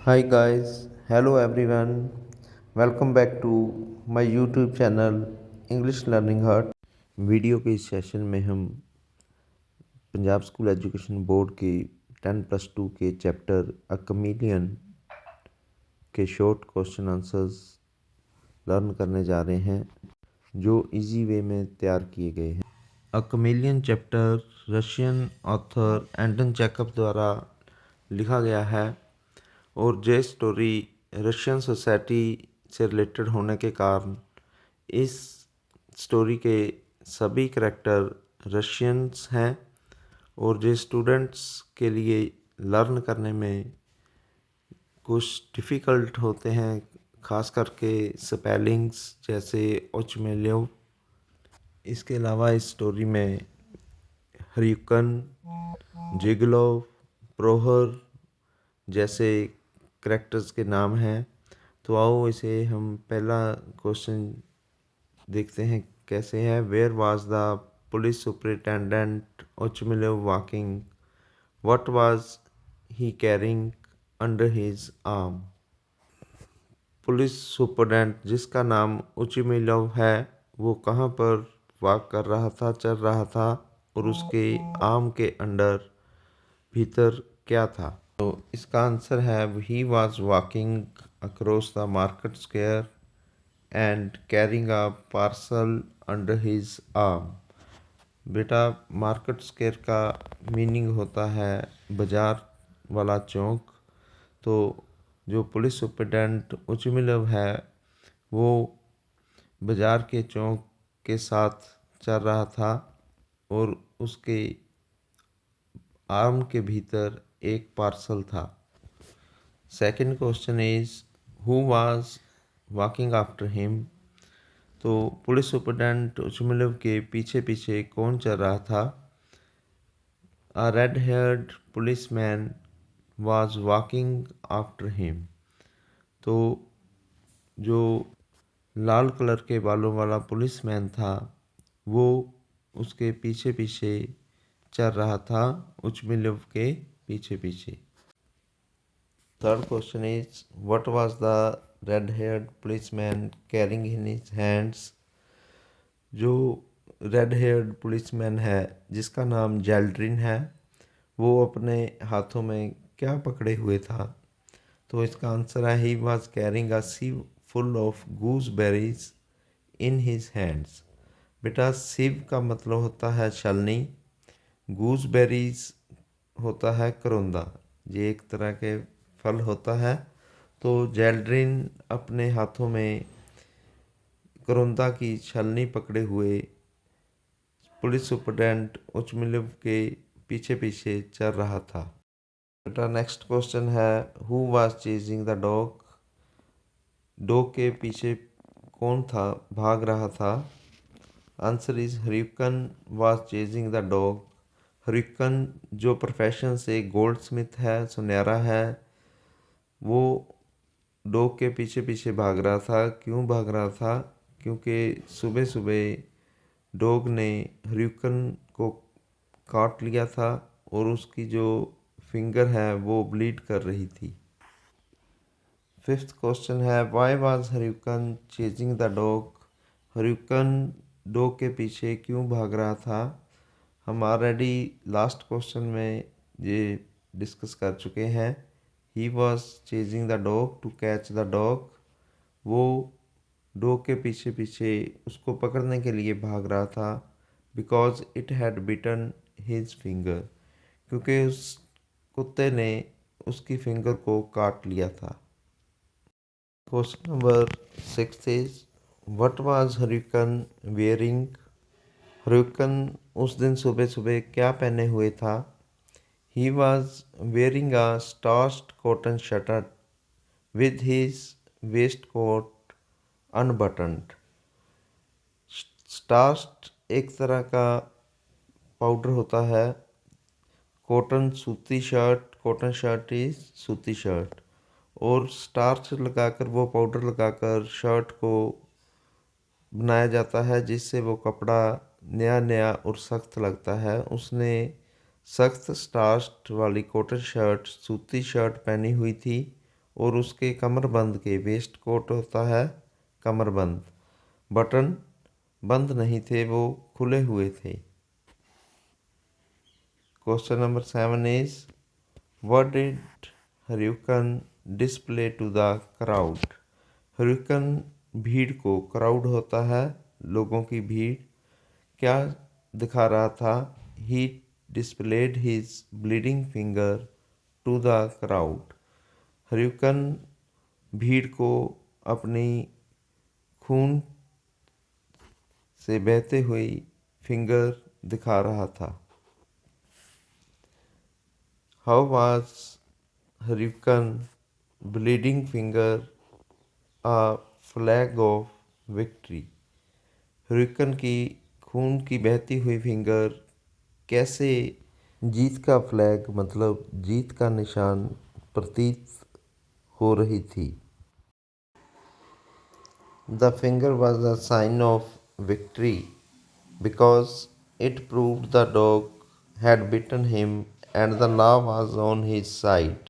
Hi guys, hello everyone. Welcome back to my YouTube channel English Learning Hut। Video के इस session में हम Punjab school education board के 10+2 के चैप्टर अ chameleon के शॉर्ट क्वेश्चन आंसर्स लर्न करने जा रहे हैं जो इजी वे में तैयार किए गए हैं। अ कमेलियन चैप्टर रशियन ऑथर एंटन चेखव द्वारा लिखा गया है और ये स्टोरी रशियन सोसाइटी से रिलेटेड होने के कारण इस स्टोरी के सभी करैक्टर रशियंस हैं और ये स्टूडेंट्स के लिए लर्न करने में कुछ डिफ़िकल्ट होते हैं, ख़ास करके स्पेलिंग्स जैसे ओचमेलियो। इसके अलावा इस स्टोरी में हर्युकन, जिगलोव, प्रोहर जैसे करैक्टर्स के नाम हैं। तो आओ इसे हम पहला क्वेश्चन देखते हैं कैसे है। Where was the police superintendent Ochumelov walking? What was he carrying under his arm? Police superintendent जिसका नाम उचिमिलोव है वो कहाँ पर वॉक कर रहा था, चल रहा था और उसके आर्म के अंडर भीतर क्या था? तो इसका आंसर है he was walking across the market square and carrying a parcel under his arm. बेटा, मार्केट स्क्वायर का मीनिंग होता है बाजार वाला चौक। तो जो पुलिस सुपरिटेंडेंट उचमिलव है वो बाजार के चौक के साथ चल रहा था और उसके आर्म के भीतर एक पार्सल था। Second question is who was walking after him? तो पुलिस सुपरिटेंडेंट उचमिलव के पीछे पीछे कौन चल रहा था? A red haired policeman was walking after him. तो जो लाल कलर के बालों वाला पुलिसमैन था वो उसके पीछे पीछे चल रहा था, उचमिलव के पीछे पीछे। Third question is what was the red haired policeman carrying in his hands? जो रेड हेयर्ड पुलिसमैन है जिसका नाम जैल्ड्रिन है वो अपने हाथों में क्या पकड़े हुए था? तो इसका आंसर है he was carrying a sieve full of गूसबेरीज in his hands. बेटा, सिव का मतलब होता है छलनी, गूसबेरीज होता है करौंदा। ये एक तरह के फल होता है। तो जैल्ड्रिन अपने हाथों में करौंदा की छलनी पकड़े हुए पुलिस सुपरडेंट उचमिलव के पीछे पीछे चल रहा था। बेटा, नेक्स्ट क्वेश्चन है who was chasing the dog? Dog के पीछे कौन था, भाग रहा था? Answer is Khryukin was chasing the dog. Khryukin जो प्रोफेशन से गोल्ड स्मिथ है, सुनहरा है, वो डॉग के पीछे पीछे भाग रहा था। क्यों भाग रहा था? क्योंकि सुबह सुबह डॉग ने हर्युकन को काट लिया था और उसकी जो फिंगर है वो ब्लीड कर रही थी। फिफ्थ क्वेश्चन है why was Khryukin chasing the dog? Khryukin dog के पीछे क्यों भाग रहा था? हम ऑलरेडी लास्ट क्वेश्चन में ये डिस्कस कर चुके हैं। He was chasing the dog to catch the dog. वो डॉग के पीछे पीछे उसको पकड़ने के लिए भाग रहा था because it had bitten his finger, क्योंकि उस कुत्ते ने उसकी फिंगर को काट लिया था। Question number 6 is what was Khryukin wearing? Khryukin उस दिन सुबह सुबह क्या पहने हुए था? He was wearing a starched cotton shirt with his waistcoat unbuttoned. Starch एक तरह का पाउडर होता है। कॉटन सूती शर्ट, कॉटन शर्ट इज सूती शर्ट। और स्टार्च लगाकर, वो पाउडर लगाकर शर्ट को बनाया जाता है जिससे वो कपड़ा नया नया और सख्त लगता है। उसने सख्त स्टार्च वाली कॉटन शर्ट, सूती शर्ट पहनी हुई थी और उसके कमरबंद के, वेस्ट कोट होता है कमरबंद, बटन बंद नहीं थे, वो खुले हुए थे। Question number 7 is what did Khryukin display to the crowd. Khryukin भीड़ को, क्राउड होता है लोगों की भीड़, क्या दिखा रहा था? He displayed his bleeding finger to the crowd. Khryukin भीड़ को अपनी खून से बहते हुई फिंगर दिखा रहा था। How was Khryukin bleeding finger a flag of victory. Khryukin की खून की बहती हुई फिंगर कैसे जीत का फ्लैग, मतलब जीत का निशान प्रतीत हो रही थी। The finger was a sign of victory because it proved the dog had bitten him and the law was on his side.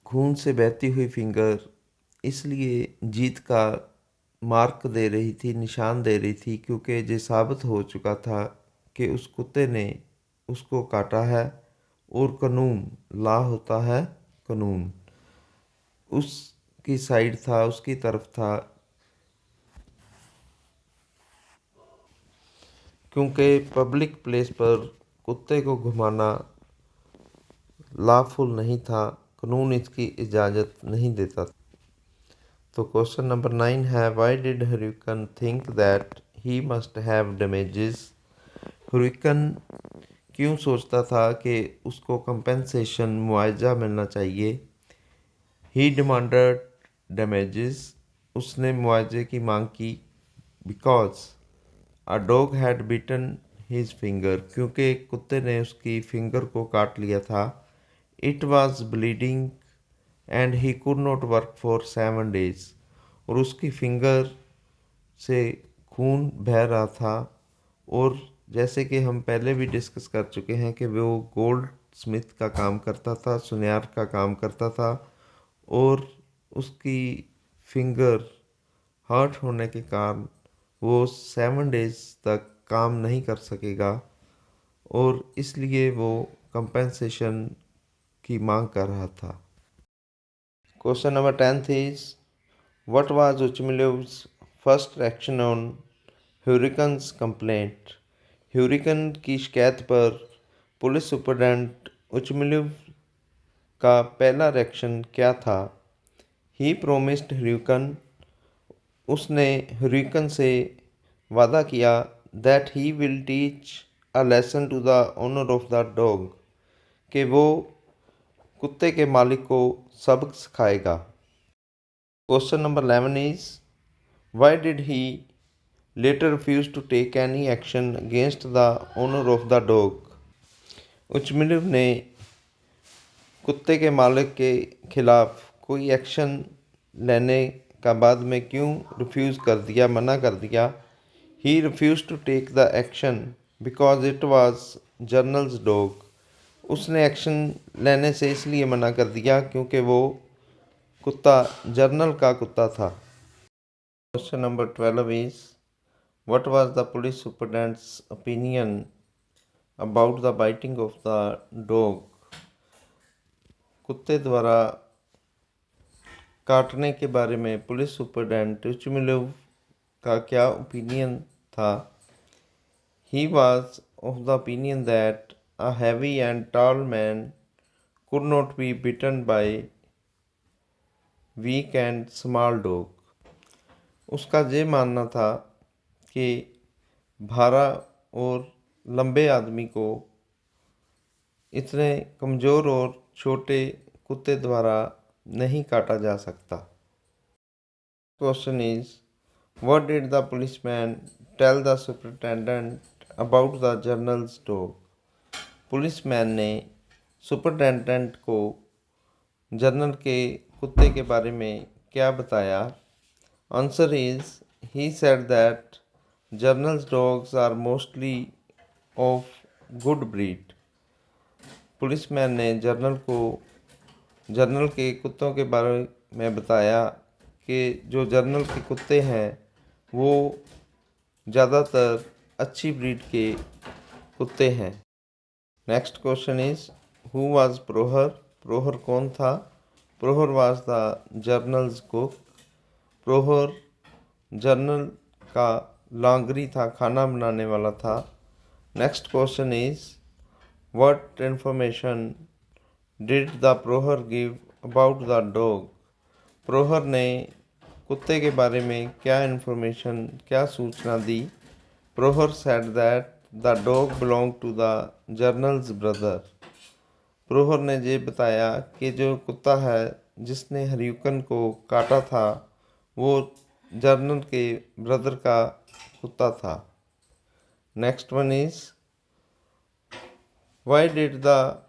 खून से बहती हुई फिंगर इसलिए जीत का मार्क दे रही थी, निशान दे रही थी, क्योंकि ये साबित हो चुका था कि उस कुत्ते ने उसको काटा है और कानून, लॉ होता है कानून, उसकी साइड था, उसकी तरफ था, क्योंकि पब्लिक प्लेस पर कुत्ते को घुमाना लॉफुल नहीं था, कानून इसकी इजाज़त नहीं देता। तो क्वेश्चन नंबर 9 है why did Khryukin think that he must have damages. Khryukin क्यों सोचता था कि उसको कंपेंसेशन, मुआवजा मिलना चाहिए। ही डिमांडेड डैमेजेस, उसने मुआवजे की मांग की। Because a dog had beaten his finger, क्योंकि कुत्ते ने उसकी फिंगर को काट लिया था। It was bleeding and he could not work for 7 days, और उसकी फिंगर से खून बह रहा था। और जैसे कि हम पहले भी डिस्कस कर चुके हैं कि वो गोल्ड स्मिथ का काम करता था, सुनार का काम करता था, और उसकी फिंगर हर्ट होने के कारण वो 7 days तक काम नहीं कर सकेगा, और इसलिए वो कंपेंसेशन की मांग कर रहा था। Question number 10 is what was Ochumelov's first reaction on Khryukin's complaint. Khryukin की शिकायत पर पुलिस सुपरडेंट उचमिलोव का पहला रिएक्शन क्या था? ही प्रोमिस्ड हर्युकन, उसने हर्युकन से वादा किया that he will teach a lesson to the owner of the dog, कि वो कुत्ते के मालिक को सबक सिखाएगा। Question number 11 is why did he later refuse to take any action against the owner of the dog. Ochumelov ने कुत्ते के मालिक के खिलाफ कोई एक्शन लेने का बाद में क्यों रिफ्यूज़ कर दिया, मना कर दिया? He refuse to take the action because it was general's dog, उसने एक्शन लेने से इसलिए मना कर दिया क्योंकि वो कुत्ता जर्नल का कुत्ता था। Question number 12 is what was the police superintendent's opinion about the biting of the dog. कुत्ते द्वारा काटने के बारे में पुलिस सुपरडेंट उचमिलोव का क्या ओपिनियन था? He was of the opinion that a heavy and tall man could not be bitten by weak and small dog। उसका ये मानना था कि भारा और लंबे आदमी को इतने कमज़ोर और छोटे कुत्ते द्वारा नहीं काटा जा सकता। Question is what did the policeman tell the superintendent about the general's dog. Policeman ने सुपरिटेंडेंट को जर्नल के कुत्ते के बारे में क्या बताया? Answer is he said that general's dogs are mostly of good breed. Policeman ने जर्नल को जर्नल के कुत्तों के बारे में बताया कि जो जर्नल के कुत्ते हैं वो ज़्यादातर अच्छी ब्रीड के कुत्ते हैं। Next question is who was Prokhor. Prokhor कौन था? Prokhor was the general's cook. Prokhor general का लांगरी था, खाना बनाने वाला था। Next question is what information did the Prokhor give about the dog. Prokhor ने कुत्ते के बारे में क्या इन्फॉर्मेशन, क्या सूचना दी? Prokhor said that the dog belong to the general's brother. Prokhor ने ये बताया कि जो कुत्ता है जिसने हरियुकन को काटा था वो जर्नल के ब्रदर का कुत्ता था। Next one is why did the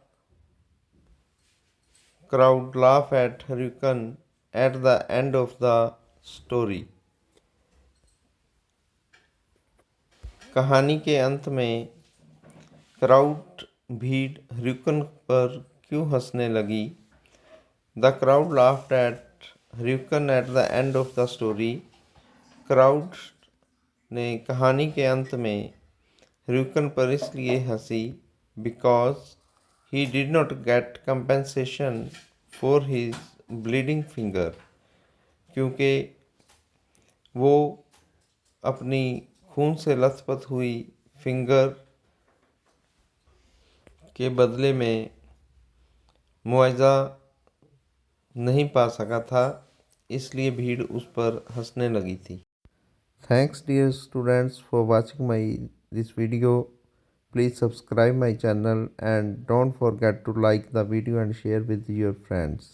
crowd laugh at Hurricane at the end of the story। कहानी के अंत में क्राउड, भीड़ हर्रिकन पर क्यों हंसने लगी? The crowd laughed at Khryukin at the end of the story. Crowd ने कहानी के अंत में हर्रिकन पर इसलिए हंसी because he did not get compensation for his bleeding finger। क्योंकि वो अपनी खून से लथपथ हुई फिंगर के बदले में मुआवजा नहीं पा सका था, इसलिए भीड़ उस पर हंसने लगी थी। Thanks dear students for watching my this video. Please subscribe my channel and don't forget to like the video and share with your friends.